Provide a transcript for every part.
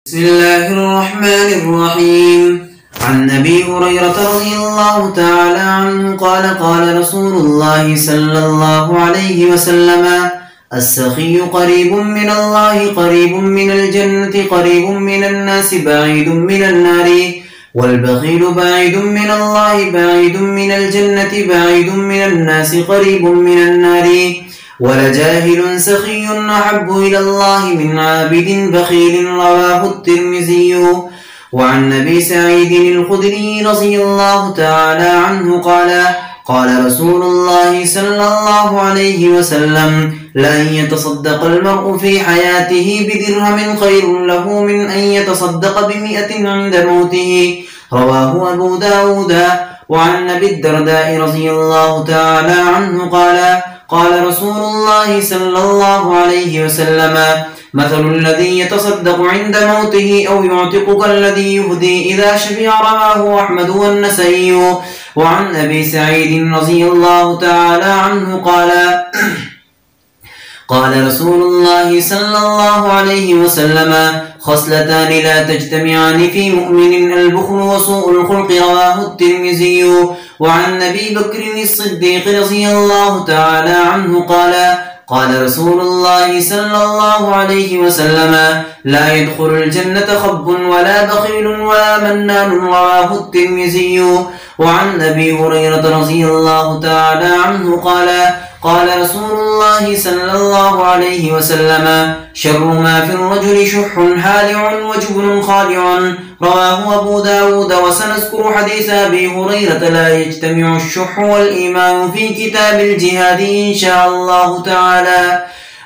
بسم الله الرحمن الرحيم. عن أبي هريرة رضي الله تعالى عنه قال قال رسول الله صلى الله عليه وسلم: السخي قريب من الله، قريب من الجنة، قريب من الناس، بعيد من النار. والبخيل بعيد من الله، بعيد من الجنة، بعيد من الناس، قريب من النار. ولجاهل سخي أحب إلى الله من عابد بخيل، رواه الترمذي. وعن أبي سعيد الخدري رضي الله تعالى عنه قال قال رسول الله صلى الله عليه وسلم: لأن يتصدق المرء في حياته بدرهم خير له من أن يتصدق ب100 عند موته، رواه أبو داود. وعن أبي الدرداء رضي الله تعالى عنه قال قال رسول الله صلى الله عليه وسلم: مثل الذي يتصدق عند موته أو يعتق كالذي يهدي إذا شبع، رواه أحمد والنسائي. وعن أبي سعيد رضي الله تعالى عنه قال رسول الله صلى الله عليه وسلم: خصلتان لا تجتمعان في مؤمن، البخل وسوء الخلق، رواه الترمذي. وعن أبي بكر الصديق رضي الله تعالى عنه قال رسول الله صلى الله عليه وسلم: لا يدخل الجنة خب ولا بخيل ولا منان، رواه الترمذي. وعن أبي هريرة رضي الله تعالى عنه قال رسول الله صلى الله عليه وسلم: شر ما في الرجل شح هالع وجبن خالع، رواه أبو داود. وسنذكر حديث أبي هريرة: لا يجتمع الشح والإيمان في كتاب الجهاد إن شاء الله تعالى.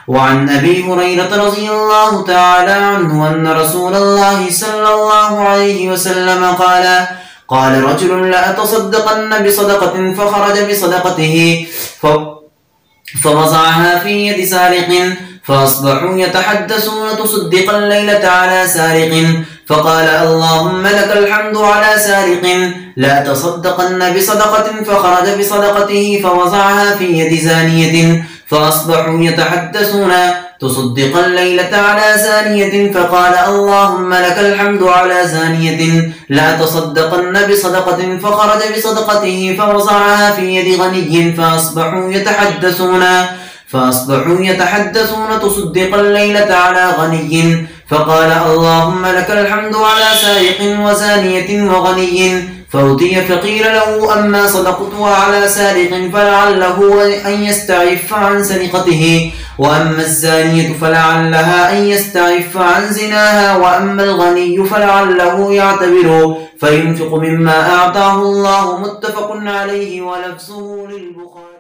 وعن أبي هريرة رضي الله تعالى عنه أن رسول الله صلى الله عليه وسلم قال رجل: لأتصدقن بصدقة، فخرج بصدقته فوضعها في يد سارق، فأصبحوا يتحدثون: تصدق الليلة على سارق، فقال: اللهم لك الحمد على سارق. لأتصدقن بصدقة، فخرج بصدقته فوضعها في يد زانية، فأصبحوا يتحدثون: تصدق الليلة على زانية، فقال: اللهم لك الحمد على زانية. لا تصدقن بصدقة، فخرج بصدقته فوضعها في يد غني، فأصبحوا يتحدثون: تصدق الليلة على غني، فقال: اللهم لك الحمد على سارق وزانية وغني. فأتي فقيل له: أما صدقتها على سارق فلعله أن يستعف عن سرقته، وأما الزانية فلعلها أن يستعف عن زناها، وأما الغني فلعله يعتبر فينفق مما أعطاه الله. متفق عليه ولفظه للبخاري.